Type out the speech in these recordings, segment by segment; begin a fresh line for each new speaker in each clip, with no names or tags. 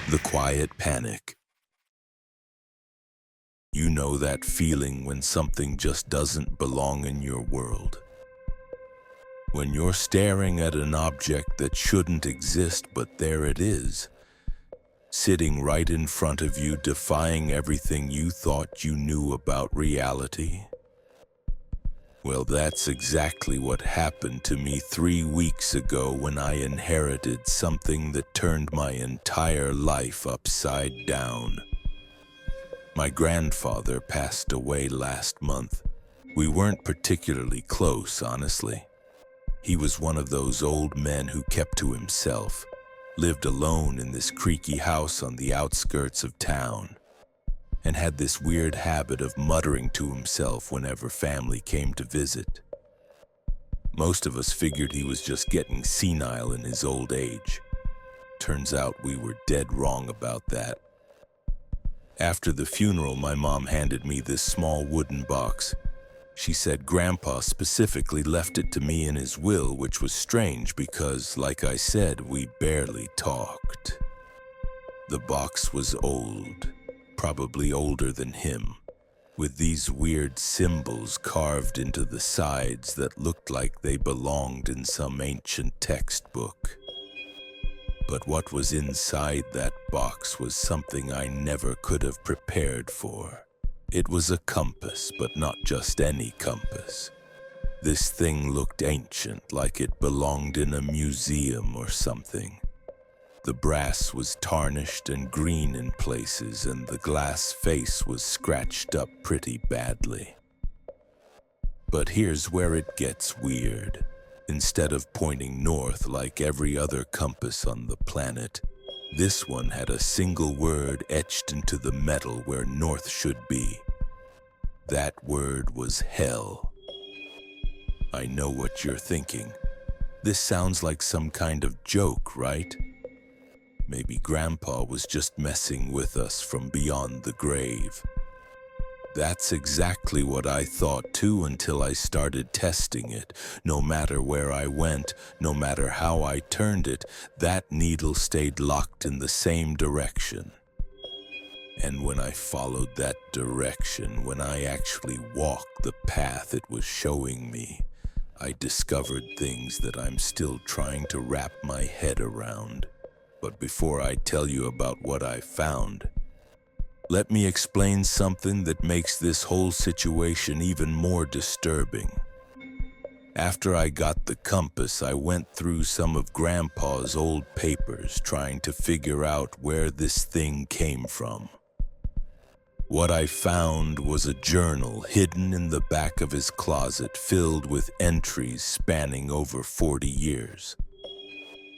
The quiet panic. You know that feeling when something just doesn't belong in your world. When you're staring at an object that shouldn't exist, but there it is, sitting right in front of you, defying everything you thought you knew about reality. Well, that's exactly what happened to me 3 weeks ago when I inherited something that turned my entire life upside down. My grandfather passed away last month. We weren't particularly close, honestly. He was one of those old men who kept to himself, lived alone in this creaky house on the outskirts of town, and had this weird habit of muttering to himself whenever family came to visit. Most of us figured he was just getting senile in his old age. Turns out we were dead wrong about that. After the funeral, my mom handed me this small wooden box. She said Grandpa specifically left it to me in his will, which was strange because, like I said, we barely talked. The box was old, probably older than him, with these weird symbols carved into the sides that looked like they belonged in some ancient textbook. But what was inside that box was something I never could have prepared for. It was a compass, but not just any compass. This thing looked ancient, like it belonged in a museum or something. The brass was tarnished and green in places, and the glass face was scratched up pretty badly. But here's where it gets weird. Instead of pointing north like every other compass on the planet, this one had a single word etched into the metal where north should be. That word was hell. I know what you're thinking. This sounds like some kind of joke, right? Maybe Grandpa was just messing with us from beyond the grave. That's exactly what I thought too until I started testing it. No matter where I went, no matter how I turned it, that needle stayed locked in the same direction. And when I followed that direction, when I actually walked the path it was showing me, I discovered things that I'm still trying to wrap my head around. But before I tell you about what I found, let me explain something that makes this whole situation even more disturbing. After I got the compass, I went through some of Grandpa's old papers trying to figure out where this thing came from. What I found was a journal hidden in the back of his closet filled with entries spanning over 40 years.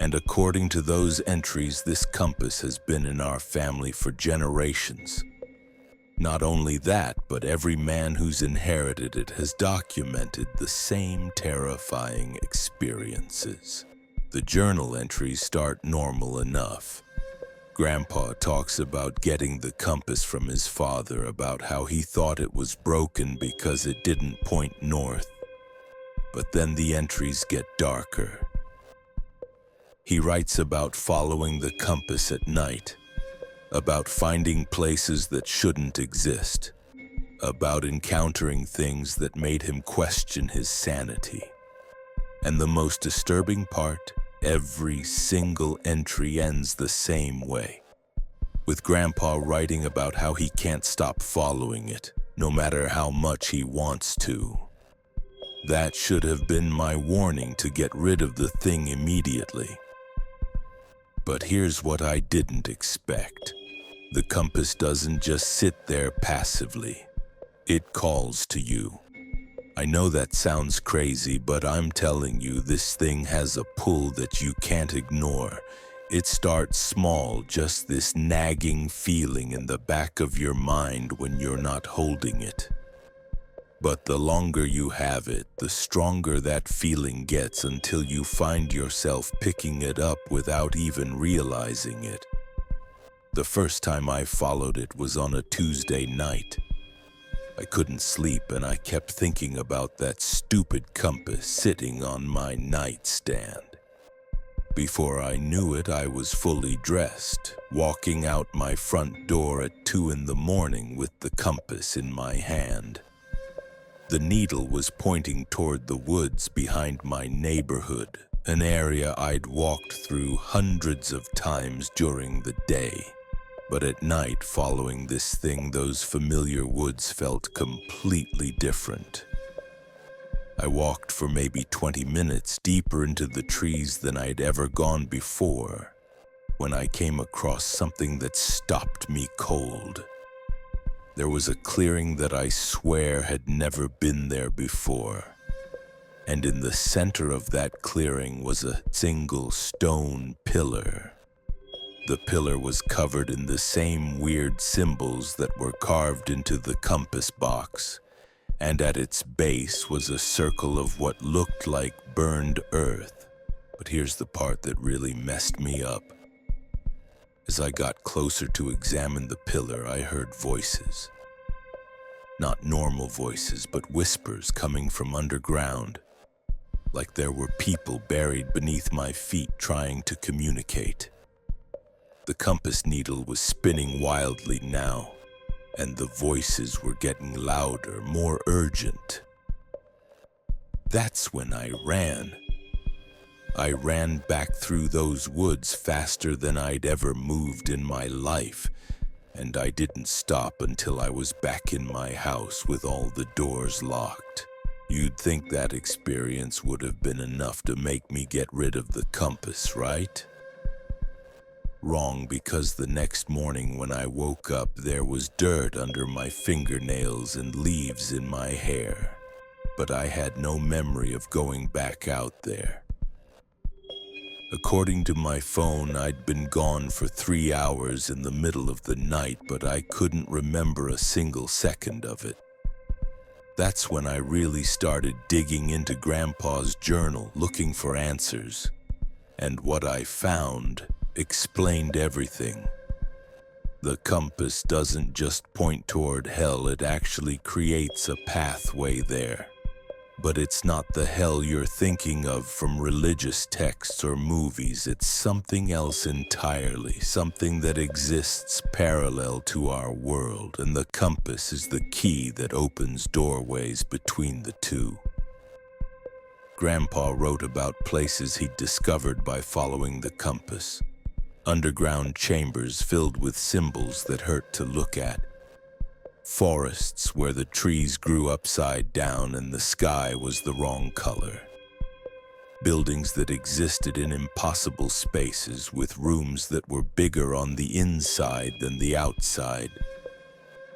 And according to those entries, this compass has been in our family for generations. Not only that, but every man who's inherited it has documented the same terrifying experiences. The journal entries start normal enough. Grandpa talks about getting the compass from his father, about how he thought it was broken because it didn't point north. But then the entries get darker. He writes about following the compass at night, about finding places that shouldn't exist, about encountering things that made him question his sanity. And the most disturbing part, every single entry ends the same way, with Grandpa writing about how he can't stop following it, no matter how much he wants to. That should have been my warning to get rid of the thing immediately. But here's what I didn't expect. The compass doesn't just sit there passively. It calls to you. I know that sounds crazy, but I'm telling you, this thing has a pull that you can't ignore. It starts small, just this nagging feeling in the back of your mind when you're not holding it. But the longer you have it, the stronger that feeling gets until you find yourself picking it up without even realizing it. The first time I followed it was on a Tuesday night. I couldn't sleep and I kept thinking about that stupid compass sitting on my nightstand. Before I knew it, I was fully dressed, walking out my front door at 2 in the morning with the compass in my hand. The needle was pointing toward the woods behind my neighborhood, an area I'd walked through hundreds of times during the day. But at night, following this thing, those familiar woods felt completely different. I walked for maybe 20 minutes deeper into the trees than I'd ever gone before, when I came across something that stopped me cold. There was a clearing that I swear had never been there before, and in the center of that clearing was a single stone pillar. The pillar was covered in the same weird symbols that were carved into the compass box, and at its base was a circle of what looked like burned earth. But here's the part that really messed me up. As I got closer to examine the pillar, I heard voices. Not normal voices, but whispers coming from underground, like there were people buried beneath my feet trying to communicate. The compass needle was spinning wildly now, and the voices were getting louder, more urgent. That's when I ran. I ran back through those woods faster than I'd ever moved in my life, and I didn't stop until I was back in my house with all the doors locked. You'd think that experience would have been enough to make me get rid of the compass, right? Wrong, because the next morning when I woke up, there was dirt under my fingernails and leaves in my hair. But I had no memory of going back out there. According to my phone, I'd been gone for 3 hours in the middle of the night, but I couldn't remember a single second of it. That's when I really started digging into Grandpa's journal, looking for answers. And what I found explained everything. The compass doesn't just point toward hell, it actually creates a pathway there. But it's not the hell you're thinking of from religious texts or movies. It's something else entirely, something that exists parallel to our world, and the compass is the key that opens doorways between the two. Grandpa wrote about places he'd discovered by following the compass. Underground chambers filled with symbols that hurt to look at. Forests where the trees grew upside down and the sky was the wrong color. Buildings that existed in impossible spaces with rooms that were bigger on the inside than the outside.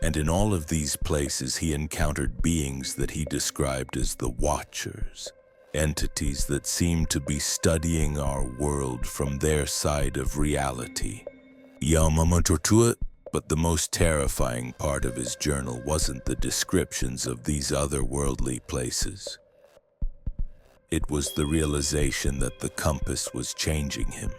And in all of these places he encountered beings that he described as the Watchers, entities that seemed to be studying our world from their side of reality. But the most terrifying part of his journal wasn't the descriptions of these otherworldly places. It was the realization that the compass was changing him.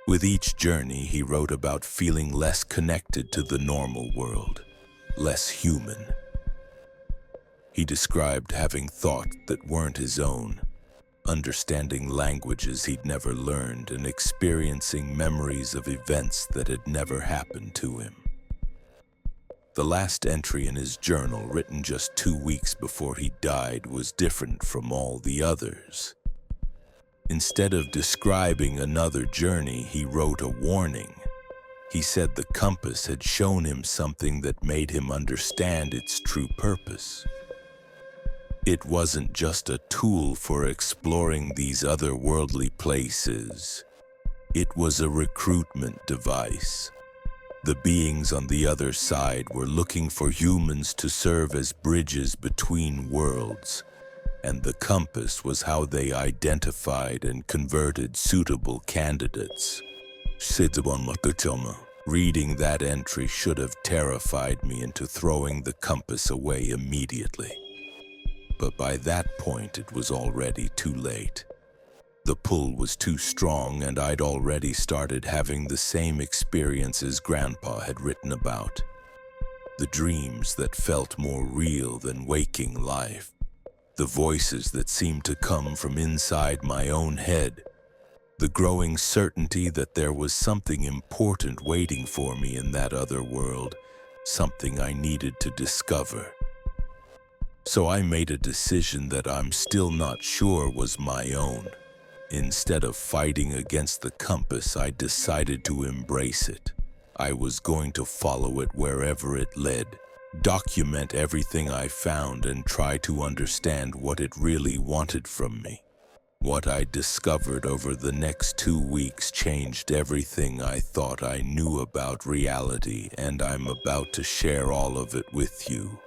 With each journey, he wrote about feeling less connected to the normal world, less human. He described having thoughts that weren't his own, understanding languages he'd never learned, and experiencing memories of events that had never happened to him. The last entry in his journal, written just 2 weeks before he died, was different from all the others. Instead of describing another journey, he wrote a warning. He said the compass had shown him something that made him understand its true purpose. It wasn't just a tool for exploring these otherworldly places. It was a recruitment device. The beings on the other side were looking for humans to serve as bridges between worlds, and the compass was how they identified and converted suitable candidates. Reading that entry should have terrified me into throwing the compass away immediately. But by that point, it was already too late. The pull was too strong, and I'd already started having the same experiences Grandpa had written about. The dreams that felt more real than waking life. The voices that seemed to come from inside my own head, The growing certainty that there was something important waiting for me in that other world, something I needed to discover. So I made a decision that I'm still not sure was my own. Instead of fighting against the compass, I decided to embrace it. I was going to follow it wherever it led, document everything I found, and try to understand what it really wanted from me. What I discovered over the next 2 weeks changed everything I thought I knew about reality, and I'm about to share all of it with you.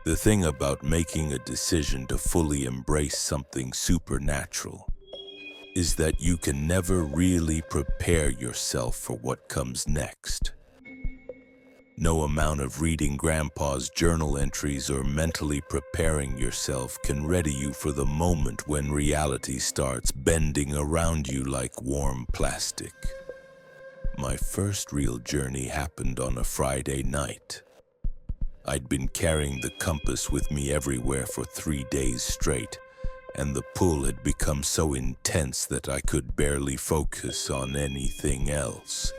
The thing about making a decision to fully embrace something supernatural is that you can never really prepare yourself for what comes next. No amount of reading Grandpa's journal entries or mentally preparing yourself can ready you for the moment when reality starts bending around you like warm plastic. My first real journey happened on a Friday night. I'd been carrying the compass with me everywhere for 3 days straight, and the pull had become so intense that I could barely focus on anything else.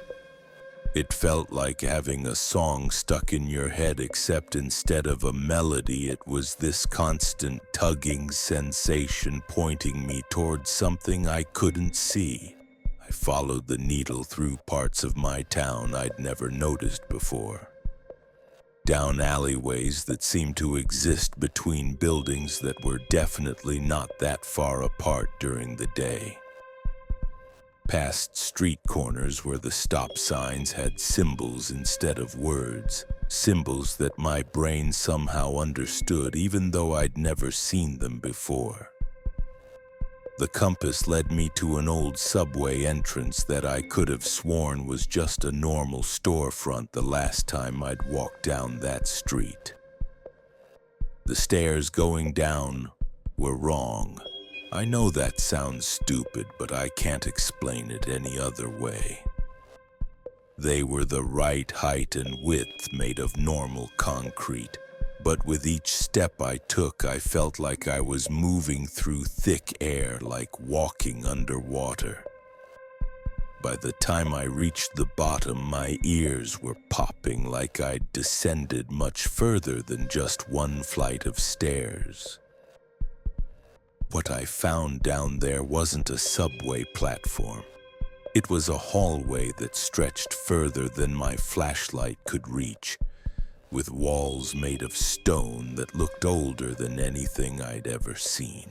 It felt like having a song stuck in your head, except instead of a melody, it was this constant tugging sensation pointing me towards something I couldn't see. I followed the needle through parts of my town I'd never noticed before, down alleyways that seemed to exist between buildings that were definitely not that far apart during the day, past street corners where the stop signs had symbols instead of words, symbols that my brain somehow understood even though I'd never seen them before. The compass led me to an old subway entrance that I could have sworn was just a normal storefront the last time I'd walked down that street. The stairs going down were wrong. I know that sounds stupid, but I can't explain it any other way. They were the right height and width, made of normal concrete, but with each step I took, I felt like I was moving through thick air, like walking underwater. By the time I reached the bottom, my ears were popping like I'd descended much further than just one flight of stairs. What I found down there wasn't a subway platform. It was a hallway that stretched further than my flashlight could reach, with walls made of stone that looked older than anything I'd ever seen.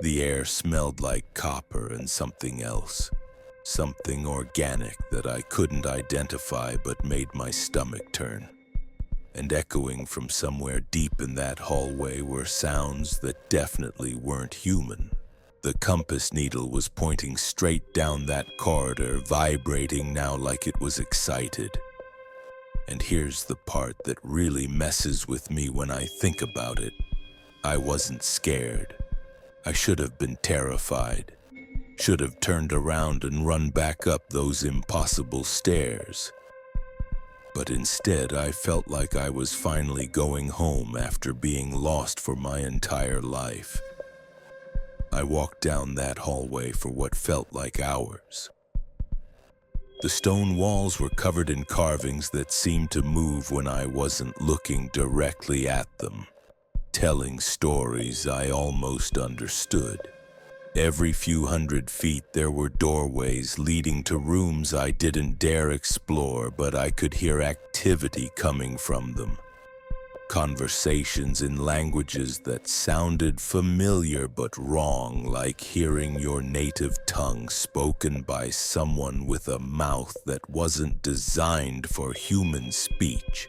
The air smelled like copper and something else, something organic that I couldn't identify but made my stomach turn. And echoing from somewhere deep in that hallway were sounds that definitely weren't human. The compass needle was pointing straight down that corridor, vibrating now like it was excited. And here's the part that really messes with me when I think about it. I wasn't scared. I should have been terrified. Should have turned around and run back up those impossible stairs. But instead, I felt like I was finally going home after being lost for my entire life. I walked down that hallway for what felt like hours. The stone walls were covered in carvings that seemed to move when I wasn't looking directly at them, telling stories I almost understood. Every few hundred feet there were doorways leading to rooms I didn't dare explore, but I could hear activity coming from them. Conversations in languages that sounded familiar but wrong, like hearing your native tongue spoken by someone with a mouth that wasn't designed for human speech.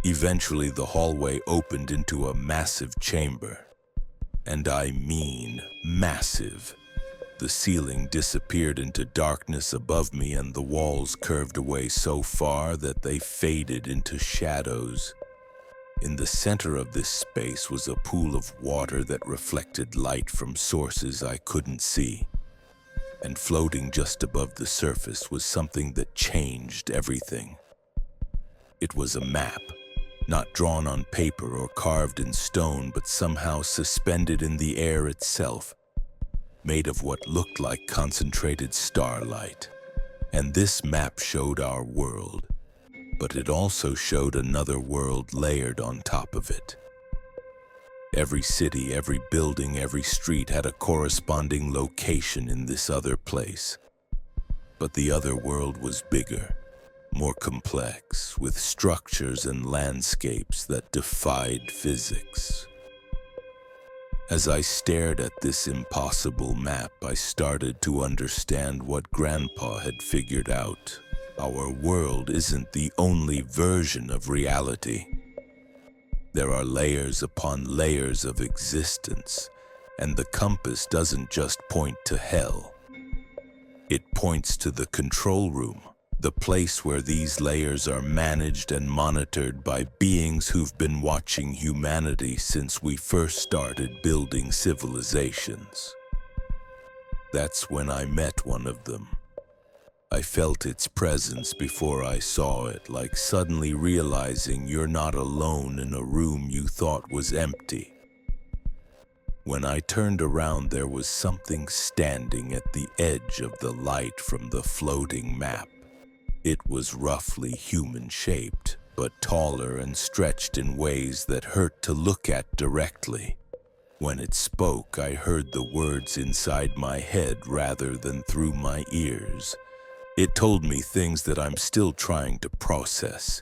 Eventually the hallway opened into a massive chamber. And I mean massive. The ceiling disappeared into darkness above me, and the walls curved away so far that they faded into shadows. In the center of this space was a pool of water that reflected light from sources I couldn't see. And floating just above the surface was something that changed everything. It was a map. Not drawn on paper or carved in stone, but somehow suspended in the air itself. made of what looked like concentrated starlight. And this map showed our world, but it also showed another world layered on top of it. Every city, every building, every street had a corresponding location in this other place. But the other world was bigger, more complex, with structures and landscapes that defied physics. As I stared at this impossible map, I started to understand what Grandpa had figured out. Our world isn't the only version of reality. There are layers upon layers of existence, and the compass doesn't just point to hell. It points to the control room, the place where these layers are managed and monitored by beings who've been watching humanity since we first started building civilizations. That's when I met one of them. I felt its presence before I saw it, like suddenly realizing you're not alone in a room you thought was empty. When I turned around, there was something standing at the edge of the light from the floating map. It was roughly human-shaped, but taller and stretched in ways that hurt to look at directly. When it spoke, I heard the words inside my head rather than through my ears. It told me things that I'm still trying to process.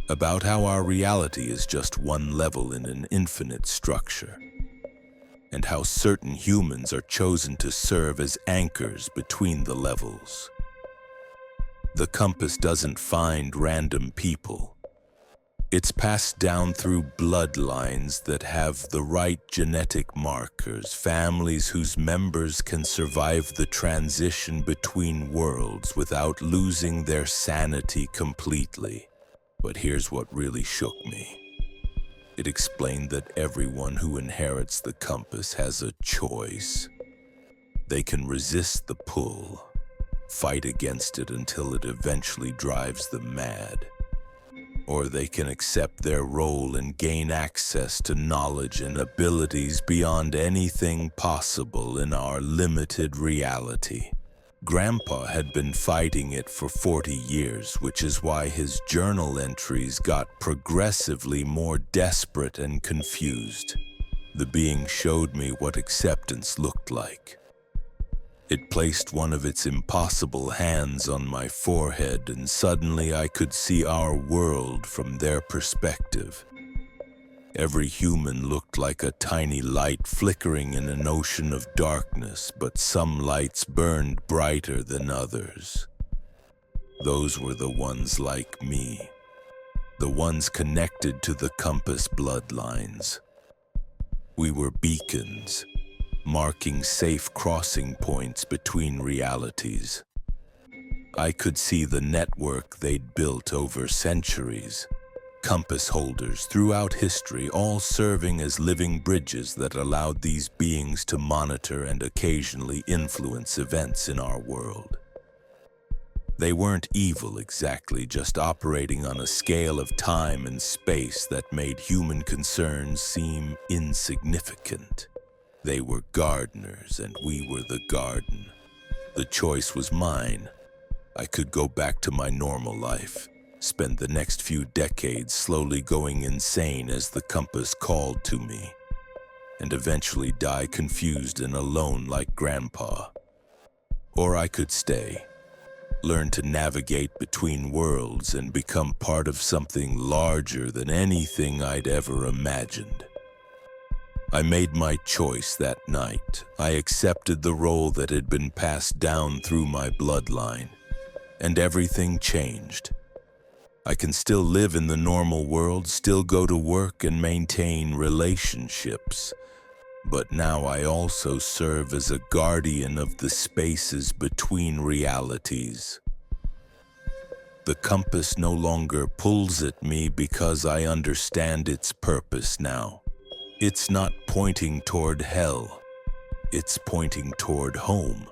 About how our reality is just one level in an infinite structure, and how certain humans are chosen to serve as anchors between the levels. The compass doesn't find random people. It's passed down through bloodlines that have the right genetic markers, families whose members can survive the transition between worlds without losing their sanity completely. But here's what really shook me. It explained that everyone who inherits the compass has a choice. They can resist the pull, fight against it until it eventually drives them mad. Or they can accept their role and gain access to knowledge and abilities beyond anything possible in our limited reality. Grandpa had been fighting it for 40 years, which is why his journal entries got progressively more desperate and confused. The being showed me what acceptance looked like. It placed one of its impossible hands on my forehead, and suddenly I could see our world from their perspective. Every human looked like a tiny light flickering in an ocean of darkness, but some lights burned brighter than others. Those were the ones like me, the ones connected to the compass bloodlines. We were beacons, marking safe crossing points between realities. I could see the network they'd built over centuries, compass holders throughout history, all serving as living bridges that allowed these beings to monitor and occasionally influence events in our world. They weren't evil exactly, just operating on a scale of time and space that made human concerns seem insignificant. They were gardeners, and we were the garden. The choice was mine. I could go back to my normal life, spend the next few decades slowly going insane as the compass called to me, and eventually die confused and alone like Grandpa. Or I could stay, learn to navigate between worlds and become part of something larger than anything I'd ever imagined. I made my choice that night. I accepted the role that had been passed down through my bloodline, and everything changed. I can still live in the normal world, still go to work and maintain relationships, but now I also serve as a guardian of the spaces between realities. The compass no longer pulls at me because I understand its purpose now. It's not pointing toward hell, it's pointing toward home.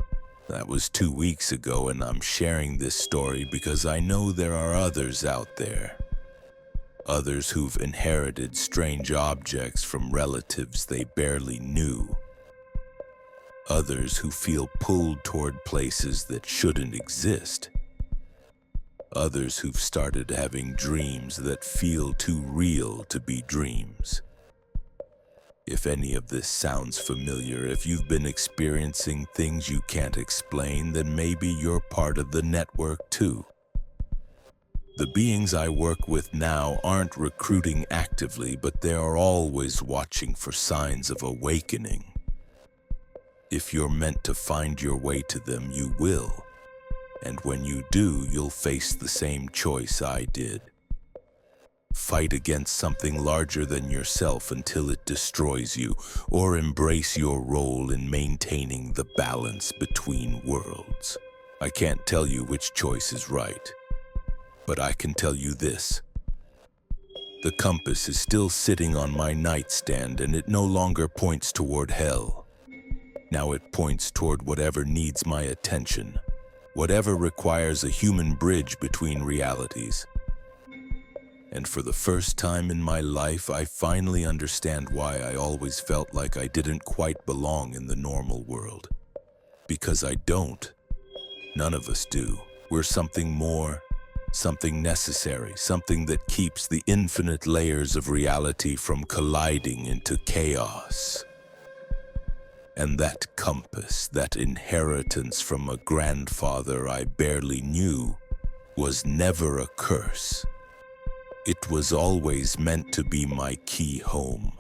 That was 2 weeks ago, and I'm sharing this story because I know there are others out there. Others who've inherited strange objects from relatives they barely knew. Others who feel pulled toward places that shouldn't exist. Others who've started having dreams that feel too real to be dreams. If any of this sounds familiar, if you've been experiencing things you can't explain, then maybe you're part of the network too. The beings I work with now aren't recruiting actively, but they are always watching for signs of awakening. If you're meant to find your way to them, you will. And when you do, you'll face the same choice I did. Fight against something larger than yourself until it destroys you, or embrace your role in maintaining the balance between worlds. I can't tell you which choice is right, but I can tell you this. The compass is still sitting on my nightstand, and it no longer points toward hell. Now it points toward whatever needs my attention, whatever requires a human bridge between realities. And for the first time in my life, I finally understand why I always felt like I didn't quite belong in the normal world. Because I don't. None of us do. We're something more, something necessary, something that keeps the infinite layers of reality from colliding into chaos. And that compass, that inheritance from a grandfather I barely knew, was never a curse. It was always meant to be my key home.